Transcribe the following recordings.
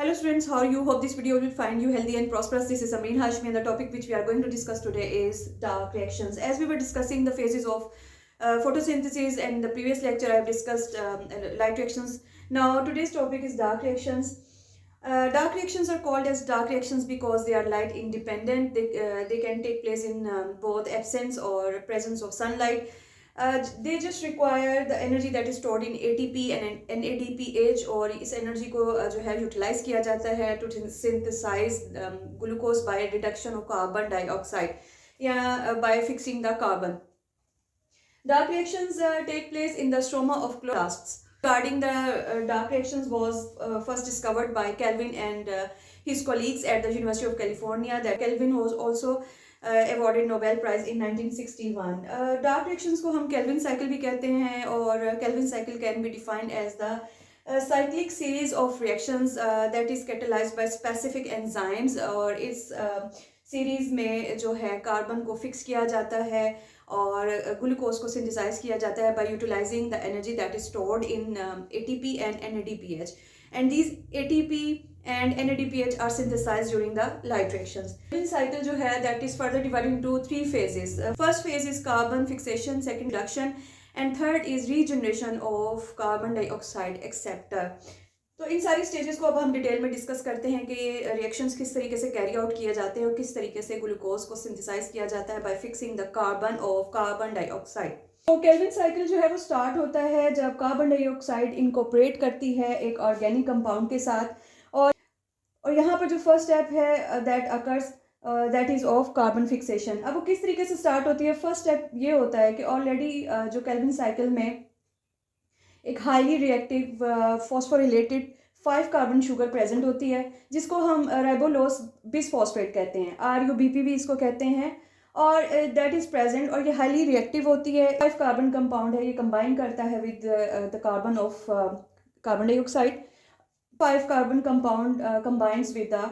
Hello students, how are you? Hope this video will find you healthy and prosperous. This is Amreen Hashmi and the topic which we are going to discuss today is dark reactions. As we were discussing the phases of photosynthesis and the previous lecture I have discussed light reactions. Now today's topic is dark reactions. Dark reactions are called as dark reactions because they are light independent. They can take place in both absence or presence of sunlight. They just require the energy that is stored in ATP and NADPH और इस energy को जो है utilise किया जाता है to synthesise glucose by reduction of carbon dioxide या by fixing the carbon. Dark reactions take place in the stroma of chloroplasts. Regarding the dark reactions was first discovered by Kelvin and his colleagues at the University of California. That Kelvin was also awarded Nobel Prize in 1961. Dark reactions को हम Kelvin cycle भी कहते हैं और Kelvin cycle can be defined as the cyclic series of reactions that is catalyzed by specific enzymes. और इस series में जो है कार्बन को फिक्स किया जाता है और ग्लूकोज को सिंथेसाइज किया जाता है by utilizing the energy that is stored in ATP and NADPH and these ATP and NADPH are synthesized during the light reactions. Kelvin cycle जो है that is further divided into three phases. First phase is carbon fixation, second reduction, and third is regeneration of carbon dioxide acceptor. तो इन सारी stages को अब हम detail में discuss करते हैं कि रिएक्शंस किस तरीके से कैरी आउट किए जाते हैं और किस तरीके से ग्लूकोज को सिंथेसाइज किया जाता है bye fixing the carbon of carbon dioxide. तो केल्विन साइकिल जो है वो स्टार्ट होता है जब कार्बन डाइऑक्साइड इनकॉर्पोरेट करती है एक ऑर्गेनिक कंपाउंड के साथ और यहाँ पर जो फर्स्ट स्टेप है that occurs that is of carbon fixation. अब वो किस तरीके से स्टार्ट होती है. फर्स्ट स्टेप ये होता है कि ऑलरेडी जो केल्विन साइकिल में एक highly reactive phosphorylated 5 carbon sugar present होती है जिसको हम राइबोलोस बिसफॉस्फेट कहते हैं, RUBP भी इसको कहते हैं और दैट इज़ प्रेजेंट और ये हाईली रिएक्टिव होती है. 5 कार्बन कंपाउंड है, ये कंबाइन करता है with the carbon of carbon dioxide. 5 carbon compound combines with the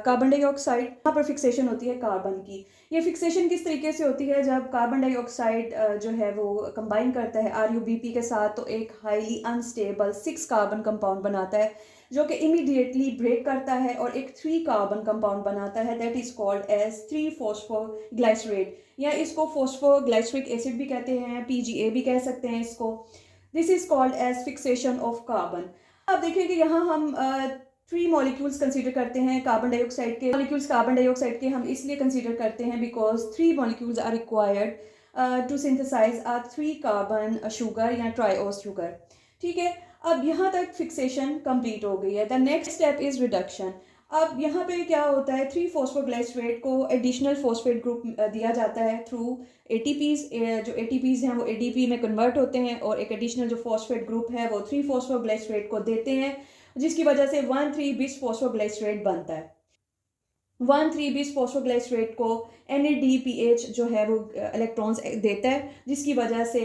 carbon dioxide. यहाँ पर फिक्सेशन होती है कार्बन की. ये फिक्सेशन किस तरीके से होती है जब कार्बन डाइऑक्साइड जो है वो कंबाइन करता है RUBP के साथ तो एक हाईली अनस्टेबल 6 कार्बन कंपाउंड बनाता है जो कि इमीडिएटली ब्रेक करता है और एक 3 कार्बन कंपाउंड बनाता है दैट इज कॉल्ड एज 3-फॉस्फोग्लाइसरेट या इसको फॉस्फोग्लाइसरिक एसिड भी कहते हैं, PGA भी कह सकते हैं इसको. This is called as fixation of carbon. अब देखिए कि यहाँ हम 3 मॉलिक्यूल्स कंसीडर करते हैं कार्बन डाइऑक्साइड के. मॉलिक्यूल्स कार्बन डाइऑक्साइड के हम इसलिए कंसीडर करते हैं because 3 molecules are required to synthesize a 3 carbon sugar या ट्राइओस शुगर. ठीक है, अब यहाँ तक फिक्सेशन कंप्लीट हो गई है. The next step is reduction. अब यहाँ पे क्या होता है 3-फॉस्फोग्लाइसरेट को एडिशनल फॉस्फेट ग्रुप दिया जाता है थ्रू ATPs. जो ATPs हैं वो ADP में कन्वर्ट होते हैं और एक एडिशनल जो फॉस्फेट ग्रुप है वो 3-फॉस्फोग्लाइसरेट को देते हैं जिसकी वजह से 1,3-बिस-फॉस्फोग्लाइसरेट बनता है. 1,3-बिस-फॉस्फोग्लाइसरेट को NADPH जो है वो इलेक्ट्रॉन्स देता है जिसकी वजह से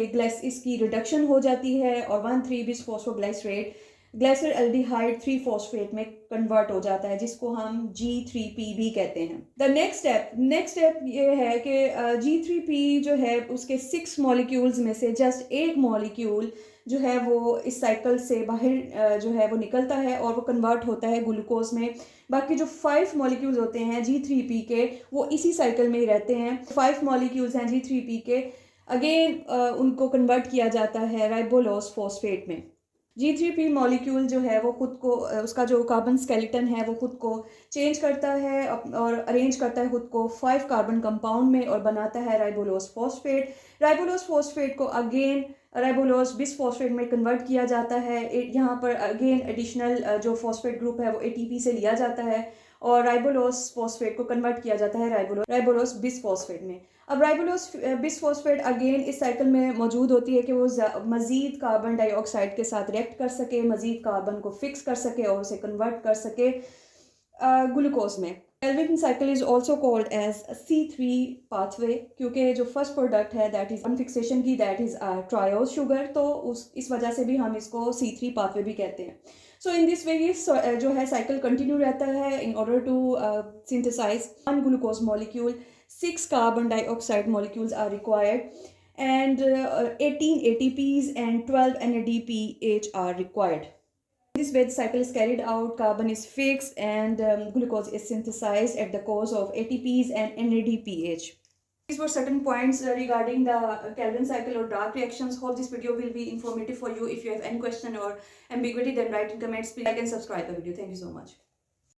इसकी रिडक्शन हो जाती है और 1,3-बिस-फॉस्फोग्लाइसरेट ग्लाइसर एल्डिहाइड 3-फॉस्फेट में कन्वर्ट हो जाता है जिसको हम G3P भी कहते हैं. द नेक्स्ट स्टेप ये है कि G3P जो है उसके 6 मॉलिक्यूल्स में से जस्ट एक मॉलिक्यूल जो है वो इस साइकिल से बाहर जो है वो निकलता है और वो कन्वर्ट होता है ग्लूकोज में. बाकी जो 5 मॉलिक्यूल्स होते हैं G3P के वो इसी साइकिल में ही रहते हैं. 5 मॉलिक्यूल्स हैं G3P के, अगेन उनको कन्वर्ट किया जाता है राइबोलोस फॉस्फेट में. G3P मॉलिक्यूल जो है वो खुद को उसका जो कार्बन स्केलेटन है वो खुद को चेंज करता है और अरेंज करता है खुद को 5 कार्बन कंपाउंड में और बनाता है राइबोलोस फॉस्फेट. राइबोलोस फॉस्फेट को अगेन राइबोलोस बिसफॉस्फेट में कन्वर्ट किया जाता है. यहाँ पर अगेन एडिशनल जो फॉस्फेट ग्रुप है वो ATP से लिया जाता है और राइबोलोस फॉस्फेट को कन्वर्ट किया जाता है राइबोलोस बिसफॉस्फेट में. अब राइबोलोस बिसफॉस्फेट अगेन इस साइकिल में मौजूद होती है कि वो मज़ीद कार्बन डाइऑक्साइड के साथ रिएक्ट कर सके, मज़ीद कार्बन को फिक्स कर सके और उसे कन्वर्ट कर सके ग्लूकोज में. Calvin cycle is also called as C3 pathway क्योंकि जो फर्स्ट प्रोडक्ट है दैट इज फिक्सेशन की दैट इज ट्रायोस शुगर, तो इस वजह से भी हम इसको C3 पाथवे भी कहते हैं. सो इन दिस वे ये जो है साइकिल कंटिन्यू रहता है. In order to synthesize 1 glucose molecule 6 carbon dioxide molecules are required and 18 ATPs and 12 NADPH are required. This way the cycle is carried out, carbon is fixed, and glucose is synthesized at the cause of ATPs and NADPH. These were certain points regarding the Calvin cycle or dark reactions. Hope this video will be informative for you. If you have any question or ambiguity, then write in comments. Please like and subscribe the video. Thank you so much.